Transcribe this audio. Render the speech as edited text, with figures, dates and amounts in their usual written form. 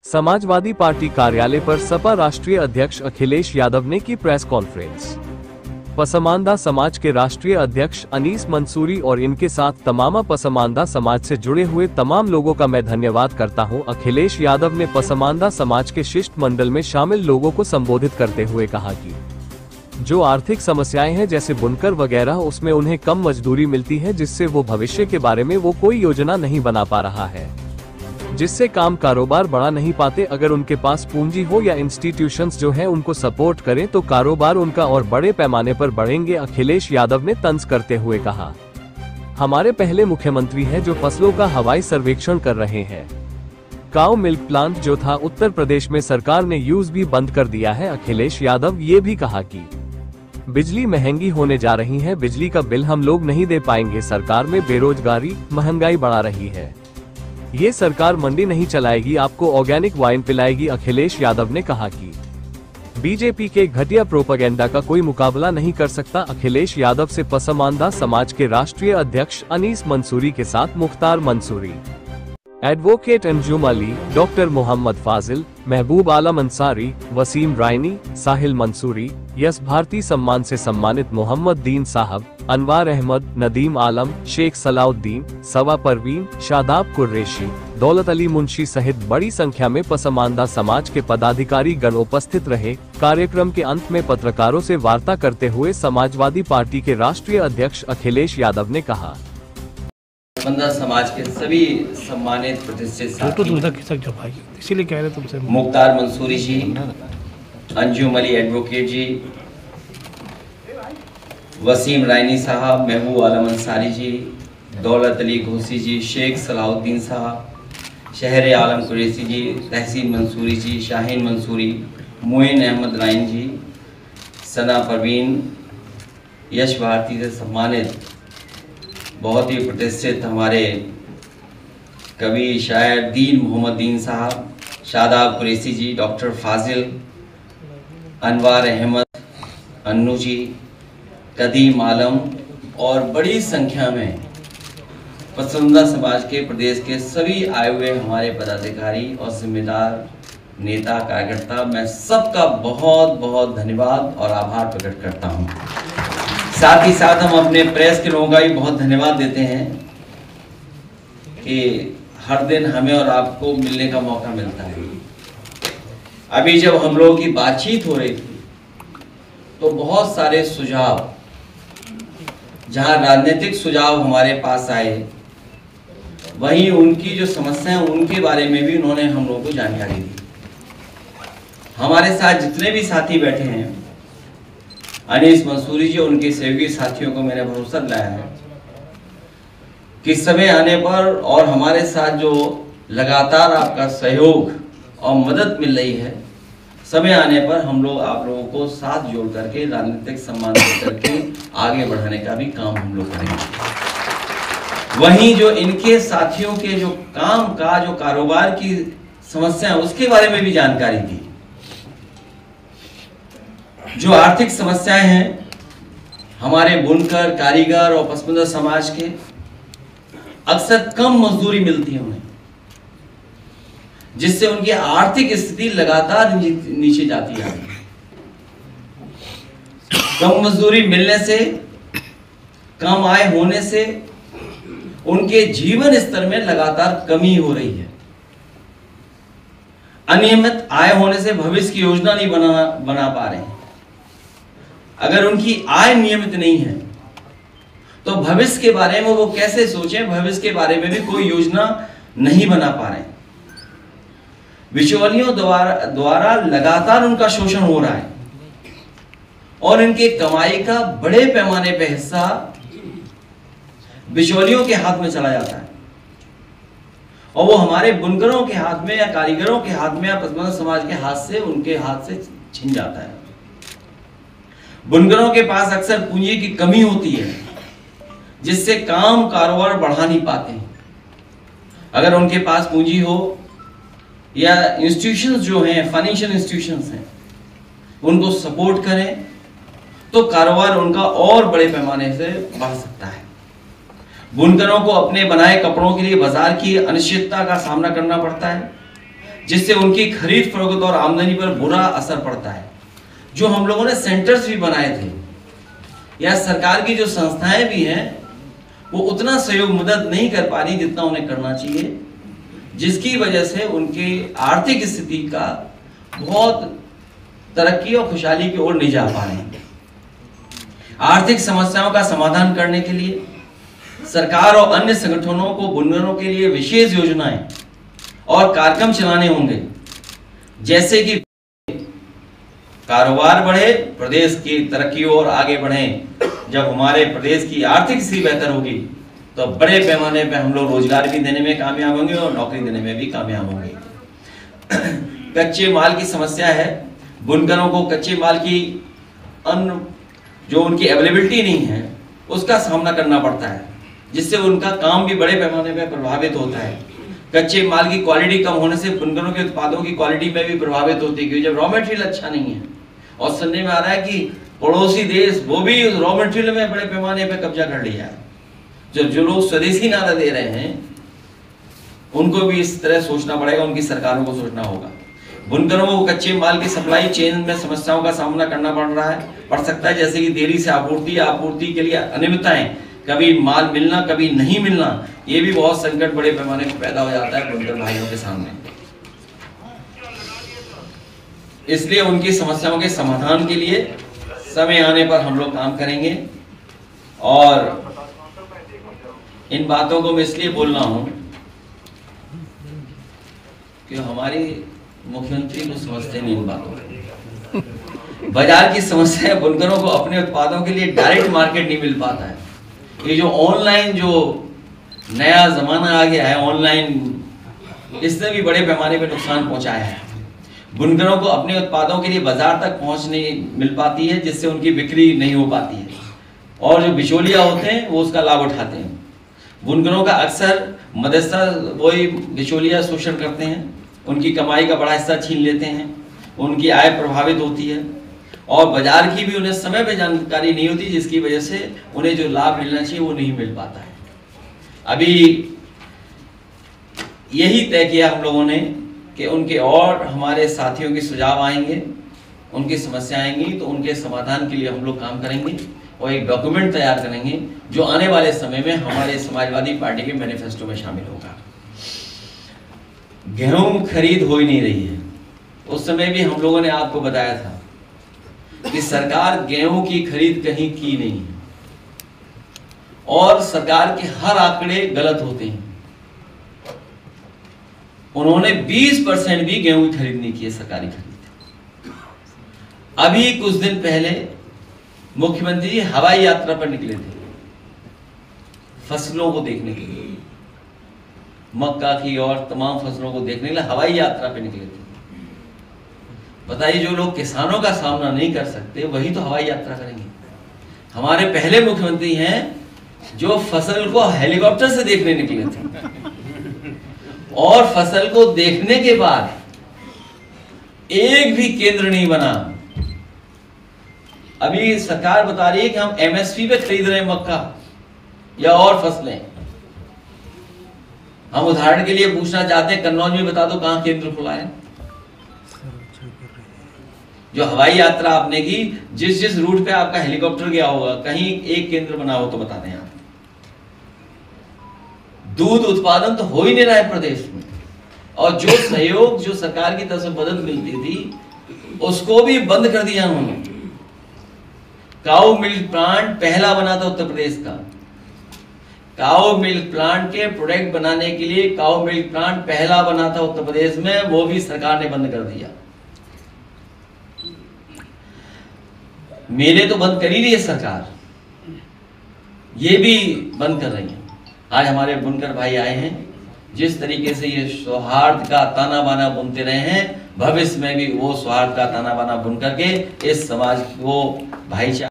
Samajwadi party कार्यालय पर सपा राष्ट्रीय अध्यक्ष अखिलेश यादव ने की प्रेस कॉन्फ्रेंस। पसमानदा समाज के राष्ट्रीय अध्यक्ष अनीस मंसूरी और इनके साथ तमाम पसमानदा समाज से जुड़े हुए तमाम लोगों का मैं धन्यवाद करता हूं। अखिलेश यादव ने पसमानदा समाज के शिष्टमंडल में शामिल लोगों को संबोधित करते हुए कहा कि जो आर्थिक समस्याएं हैं जैसे बुनकर वगैरह, उसमें उन्हें कम मजदूरी मिलती है, जिससे वो भविष्य के बारे में वो कोई योजना नहीं बना पा रहा है, जिससे काम कारोबार बढ़ा नहीं पाते। अगर उनके पास पूंजी हो या इंस्टीट्यूशंस जो है उनको सपोर्ट करें तो कारोबार उनका और बड़े पैमाने पर बढ़ेंगे। अखिलेश यादव ने तंज करते हुए कहा, हमारे पहले मुख्यमंत्री हैं जो फसलों का हवाई सर्वेक्षण कर रहे हैं। काऊ मिल्क प्लांट जो था उत्तर प्रदेश में सरकार ने यूज भी बंद कर दिया है। अखिलेश यादव ये भी कहा कि बिजली महंगी होने जा रही है, बिजली का बिल हम लोग नहीं दे पाएंगे, सरकार में बेरोजगारी महंगाई बढ़ा रही है, ये सरकार मंडी नहीं चलाएगी, आपको ऑर्गेनिक वाइन पिलाएगी। अखिलेश यादव ने कहा कि बीजेपी के घटिया प्रोपेगेंडा का कोई मुकाबला नहीं कर सकता। अखिलेश यादव से पसमानदा समाज के राष्ट्रीय अध्यक्ष अनीस मंसूरी के साथ मुख्तार मंसूरी, एडवोकेट अंजुम अली, डॉक्टर मोहम्मद फाजिल, महबूब आलम अंसारी, वसीम रायनी, साहिल मंसूरी, यस भारती सम्मान से सम्मानित मोहम्मद दीन साहब, अनवार अहमद, नदीम आलम, शेख सलाउद्दीन, सवा परवीन, शादाब कुरैशी, दौलत अली मुंशी सहित बड़ी संख्या में पसमानदा समाज के पदाधिकारी गण उपस्थित रहे। कार्यक्रम के अंत में पत्रकारों से वार्ता करते हुए समाजवादी पार्टी के राष्ट्रीय अध्यक्ष अखिलेश यादव ने कहा, पसमानदा समाज के सभी सम्मानित प्रतिष्ठित साथी, इसीलिए कह रहे तुमसे, मुख्तार मंसूरी जी, अंजुम अली एडवोकेट जी, वसीम रायनी साहब, महबूब आलम अंसारी जी, दौलत अली घोसी जी, शेख सलाउद्दीन साहब, शहर आलम कुरैशी जी, तहसीन मंसूरी जी, शाहीन मंसूरी, मोइन अहमद राइन जी, सना परवीन, यश भारती से सम्मानित बहुत ही प्रतिष्ठित हमारे कवि शायर दीन मोहम्मद दीन साहब, शादाब कुरैशी जी, डॉक्टर फाजिल, अनवार अहमद, अन्नू जी, कदीम आलम और बड़ी संख्या में पसमानदा समाज के प्रदेश के सभी आए हुए हमारे पदाधिकारी और जिम्मेदार नेता कार्यकर्ता, मैं सबका बहुत बहुत धन्यवाद और आभार प्रकट करता हूं। साथ ही साथ हम अपने प्रेस के लोगों का भी बहुत धन्यवाद देते हैं कि हर दिन हमें और आपको मिलने का मौका मिलता है। अभी जब हम लोगों की बातचीत हो रही थी तो बहुत सारे सुझाव, जहां राजनीतिक सुझाव हमारे पास आए, वहीं उनकी जो समस्याएं उनके बारे में भी उन्होंने हम लोगों को जानकारी दी। हमारे साथ जितने भी साथी बैठे हैं, अनीस मंसूरी जी और उनके सहयोगी साथियों को मैंने भरोसा दिलाया है कि समय आने पर और हमारे साथ जो लगातार आपका सहयोग और मदद मिल रही है, समय आने पर हम लोग आप लोगों को साथ जोड़ करके राजनीतिक सम्मान करके आगे बढ़ाने का भी काम हम लोग करेंगे। वहीं जो इनके साथियों के जो काम का जो कारोबार की समस्या, उसके बारे में भी जानकारी दी। जो आर्थिक समस्याएं हैं हमारे बुनकर, कारीगर और पसमानदा समाज के, अक्सर कम मजदूरी मिलती है उन्हें, जिससे उनकी आर्थिक स्थिति लगातार नीचे जाती है। कम मजदूरी मिलने से, कम आय होने से उनके जीवन स्तर में लगातार कमी हो रही है। अनियमित आय होने से भविष्य की योजना नहीं बना पा रहे हैं। अगर उनकी आय नियमित नहीं है तो भविष्य के बारे में वो कैसे सोचें, भविष्य के बारे में भी कोई योजना नहीं बना पा रहे हैं। बिचौलियों द्वारा लगातार उनका शोषण हो रहा है और इनके कमाई का बड़े पैमाने पर हिस्सा बिचौलियों के हाथ में चला जाता है और वो हमारे बुनकरों के हाथ में या कारीगरों के हाथ में या पसमानदा समाज के हाथ से, उनके हाथ से छिन जाता है। बुनकरों के पास अक्सर पूंजी की कमी होती है, जिससे काम कारोबार बढ़ा नहीं पाते। अगर उनके पास पूंजी हो या इंस्टीट्यूशंस जो हैं, फाइनेंशियल इंस्टीट्यूशंस हैं, उनको सपोर्ट करें तो कारोबार उनका और बड़े पैमाने से बढ़ सकता है। बुनकरों को अपने बनाए कपड़ों के लिए बाजार की अनिश्चितता का सामना करना पड़ता है। जिससे उनकी खरीद फरोख्त और आमदनी पर बुरा असर पड़ता है। जो हम लोगों ने सेंटर्स भी बनाए थे या सरकार की जो संस्थाएं भी हैं वो उतना सहयोग मदद नहीं कर पा रही जितना उन्हें करना चाहिए, जिसकी वजह से उनके आर्थिक स्थिति का बहुत तरक्की और खुशहाली की ओर नहीं जा पा रहे हैं। आर्थिक समस्याओं का समाधान करने के लिए सरकार और अन्य संगठनों को बुनकरों के लिए विशेष योजनाएं और कार्यक्रम चलाने होंगे, जैसे कि कारोबार बढ़े, प्रदेश की तरक्की और आगे बढ़े। जब हमारे प्रदेश की आर्थिक स्थिति बेहतर होगी तो बड़े पैमाने पे हम लोग रोजगार भी देने में कामयाब होंगे और नौकरी देने में भी कामयाब होंगे। कच्चे माल की समस्या है, बुनकरों को कच्चे माल की अन्य जो उनकी अवेलेबिलिटी नहीं है उसका सामना करना पड़ता है, जिससे उनका काम भी बड़े पैमाने पर प्रभावित होता है। कच्चे माल की क्वालिटी कम होने से बुनकरों के उत्पादों की क्वालिटी में भी प्रभावित होती है, क्योंकि जब रॉ मटेरियल अच्छा नहीं है और सुनने में आ रहा है कि पड़ोसी देश वो भी रॉ मटेरियल में बड़े पैमाने पर कब्जा कर लिया है। जो लोग स्वदेशी नारा दे रहे हैं उनको भी इस तरह सोचना पड़ेगा, उनकी सरकारों को सोचना होगा। बुनकरों को कच्चे माल की सप्लाई चेन में समस्याओं का सामना करना पड़ सकता है, जैसे कि देरी से आपूर्ति के लिए अनियमितताएं, कभी माल मिलना कभी नहीं मिलना, ये भी बहुत संकट बड़े पैमाने पर पैदा हो जाता है बुनकर भाइयों के सामने। इसलिए उनकी समस्याओं के समाधान के लिए समय आने पर हम लोग काम करेंगे। और इन बातों को मैं इसलिए बोल रहा हूं कि हमारी मुख्यमंत्री को समझते नहीं इन बातों को। बाजार की समस्या है, बुनकरों को अपने उत्पादों के लिए डायरेक्ट मार्केट नहीं मिल पाता है। ये जो ऑनलाइन जो नया जमाना आ गया है, ऑनलाइन, इसने भी बड़े पैमाने पर नुकसान पहुंचाया है। बुनकरों को अपने उत्पादों के लिए बाजार तक पहुंच नहीं मिल पाती है, जिससे उनकी बिक्री नहीं हो पाती है और जो बिचौलिया होते हैं वो उसका लाभ उठाते हैं। बुनकरों का अक्सर मदरसा वही बिचौलिया शोषण करते हैं, उनकी कमाई का बड़ा हिस्सा छीन लेते हैं, उनकी आय प्रभावित होती है और बाजार की भी उन्हें समय पे जानकारी नहीं होती, जिसकी वजह से उन्हें जो लाभ मिलना चाहिए वो नहीं मिल पाता है। अभी यही तय किया हम लोगों ने कि उनके और हमारे साथियों के सुझाव आएंगे, उनकी समस्या आएंगी तो उनके समाधान के लिए हम लोग काम करेंगे और एक डॉक्यूमेंट तैयार करेंगे जो आने वाले समय में हमारे समाजवादी पार्टी के मैनिफेस्टो में शामिल होगा। गेहूं खरीद हो ही नहीं रही है। उस समय भी हम लोगों ने आपको बताया था कि सरकार गेहूं की खरीद कहीं की नहीं है और सरकार के हर आंकड़े गलत होते हैं। उन्होंने 20% भी गेहूं की खरीद नहीं की है, सरकारी खरीद। अभी कुछ दिन पहले मुख्यमंत्री जी हवाई यात्रा पर निकले थे फसलों को देखने के लिए, मक्का की और तमाम फसलों को देखने के लिए हवाई यात्रा पे निकले थे। बताइए, जो लोग किसानों का सामना नहीं कर सकते वही तो हवाई यात्रा करेंगे। हमारे पहले मुख्यमंत्री हैं जो फसल को हेलीकॉप्टर से देखने निकले थे और फसल को देखने के बाद एक भी केंद्र नहीं बना। अभी सरकार बता रही है कि हम एमएसपी पे खरीद रहे हैं मक्का या और फसलें। हम उदाहरण के लिए पूछना चाहते हैं, कन्नौज में बता दो कहां केंद्र खुला है। जो हवाई यात्रा आपने की, जिस रूट पे आपका हेलीकॉप्टर गया होगा, कहीं एक केंद्र बना हो तो बता दें आप। दूध उत्पादन तो हो ही नहीं रहा है प्रदेश में और जो सहयोग जो सरकार की तरफ से मदद मिलती थी उसको भी बंद कर दिया उन्होंने। काऊ मिल्क प्लांट पहला बना था उत्तर प्रदेश का। काऊ मिल्क प्लांट के प्रोडक्ट बनाने के लिए काऊ मिल्क प्लांट पहला बना था उत्तर प्रदेश में, वो भी सरकार ने बंद कर दिया। मेले तो बंद कर ही रही है सरकार, ये भी बंद कर रही है। आज हमारे बुनकर भाई आए हैं, जिस तरीके से ये सौहार्द का ताना बाना बुनते रहे हैं, भविष्य में भी वो सौहार्द का ताना बाना बुन करके इस समाज को भाईचारा